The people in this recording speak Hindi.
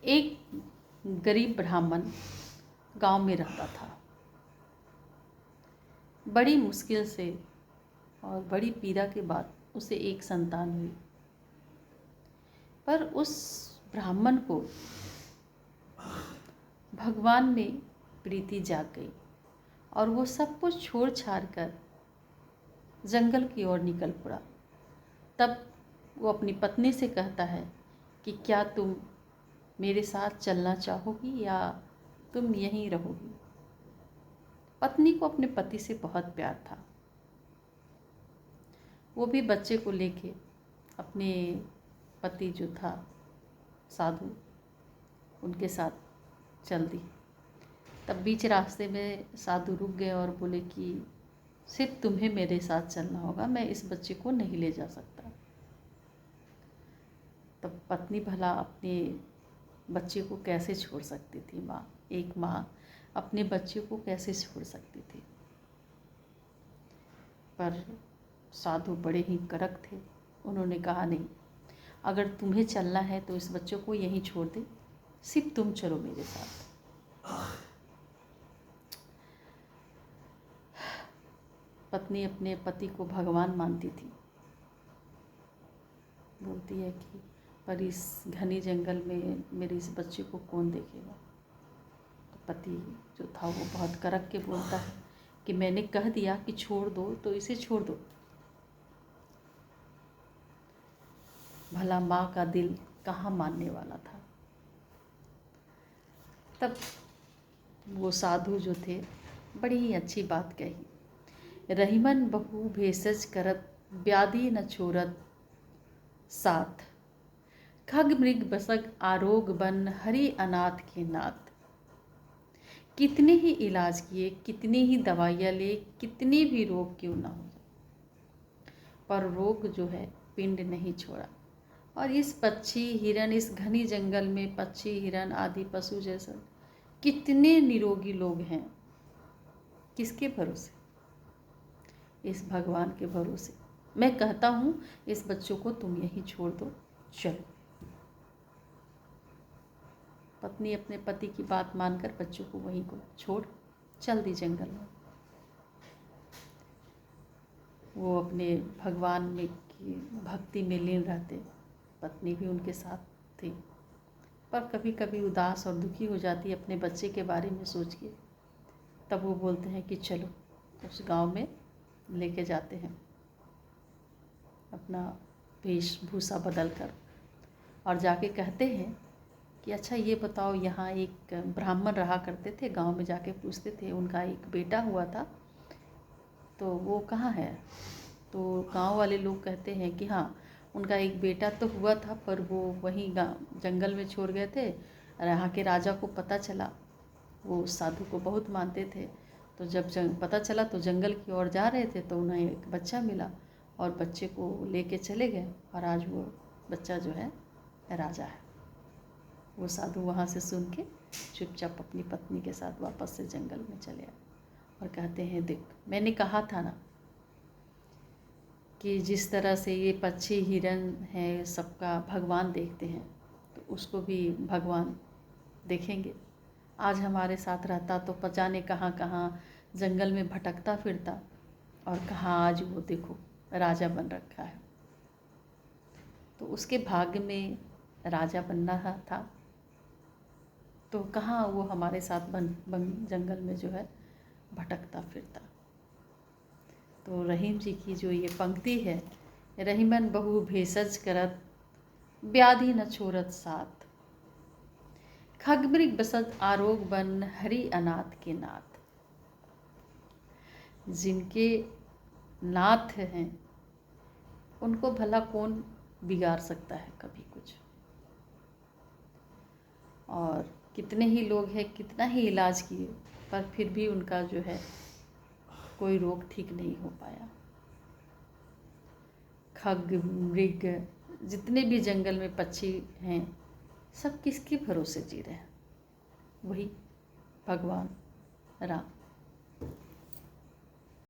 एक गरीब ब्राह्मण गांव में रहता था। बड़ी मुश्किल से और बड़ी पीड़ा के बाद उसे एक संतान हुई। पर उस ब्राह्मण को भगवान में प्रीति जाग गई और वो सब कुछ छोड़ छाड़ कर जंगल की ओर निकल पड़ा। तब वो अपनी पत्नी से कहता है कि क्या तुम मेरे साथ चलना चाहोगी या तुम यहीं रहोगी। पत्नी को अपने पति से बहुत प्यार था। वो भी बच्चे को लेके अपने पति जो था साधु, उनके साथ चल दी। तब बीच रास्ते में साधु रुक गए और बोले कि सिर्फ तुम्हें मेरे साथ चलना होगा, मैं इस बच्चे को नहीं ले जा सकता। तब पत्नी भला अपने बच्चे को कैसे छोड़ सकती थी। एक माँ अपने बच्चे को कैसे छोड़ सकती थी। पर साधु बड़े ही कड़क थे। उन्होंने कहा नहीं, अगर तुम्हें चलना है तो इस बच्चे को यहीं छोड़ दे, सिर्फ तुम चलो मेरे साथ। पत्नी अपने पति को भगवान मानती थी। बोलती है कि पर इस घने जंगल में मेरे इस बच्चे को कौन देखेगा। तो पति जो था वो बहुत कड़क के बोलता है कि मैंने कह दिया कि छोड़ दो तो इसे छोड़ दो। भला माँ का दिल कहाँ मानने वाला था। तब वो साधु जो थे बड़ी ही अच्छी बात कही, रहीमन बहु भेषज करत व्याधि न छोड़त साथ, खग मृग बसग आरोग बन हरि अनाथ के नाथ। कितने ही इलाज किए, कितनी ही दवाइयाँ ले, कितने भी रोग क्यों ना हो, पर रोग जो है पिंड नहीं छोड़ा। और इस पक्षी हिरण, इस घनी जंगल में पक्षी हिरण आदि पशु जैसे कितने निरोगी लोग हैं। किसके भरोसे? इस भगवान के भरोसे। मैं कहता हूँ इस बच्चों को तुम यहीं छोड़ दो, चलो। पत्नी अपने पति की बात मानकर बच्चों को वहीं को छोड़ चल दी जंगल में। वो अपने भगवान में की भक्ति में लीन रहते। पत्नी भी उनके साथ थी, पर कभी कभी उदास और दुखी हो जाती अपने बच्चे के बारे में सोच के। तब वो बोलते हैं कि चलो उस गांव में लेके जाते हैं अपना वेशभूषा बदल कर, और जाके कहते हैं कि अच्छा ये बताओ, यहाँ एक ब्राह्मण रहा करते थे, गांव में जाके पूछते थे, उनका एक बेटा हुआ था तो वो कहाँ है। तो गांव वाले लोग कहते हैं कि हाँ, उनका एक बेटा तो हुआ था पर वो वहीं जंगल में छोड़ गए थे। यहाँ के राजा को पता चला, वो उस साधु को बहुत मानते थे, तो जब पता चला तो जंगल की ओर जा रहे थे तो उन्हें एक बच्चा मिला और बच्चे को लेके चले गए, और आज वो बच्चा जो है राजा है। वो साधु वहाँ से सुन के चुपचाप अपनी पत्नी के साथ वापस से जंगल में चले आए और कहते हैं देख, मैंने कहा था ना कि जिस तरह से ये पक्षी हिरण है सबका भगवान देखते हैं, तो उसको भी भगवान देखेंगे। आज हमारे साथ रहता तो पजाने कहाँ कहाँ जंगल में भटकता फिरता, और कहाँ आज वो देखो राजा बन रखा है। तो उसके भाग्य में राजा बनना था, तो कहाँ वो हमारे साथ बन जंगल में जो है भटकता फिरता। तो रहीम जी की जो ये पंक्ति है, रहीमन बहु भेषज करत व्याधि न छोड़त साथ, खग मृग बसत आरोग बन हरि अनाथ के नाथ। जिनके नाथ हैं उनको भला कौन बिगाड़ सकता है कभी कुछ। और कितने ही लोग हैं, कितना ही इलाज किए, पर फिर भी उनका जो है कोई रोग ठीक नहीं हो पाया। खग मृग जितने भी जंगल में पक्षी हैं सब किसके भरोसे जी रहे हैं? वही भगवान राम।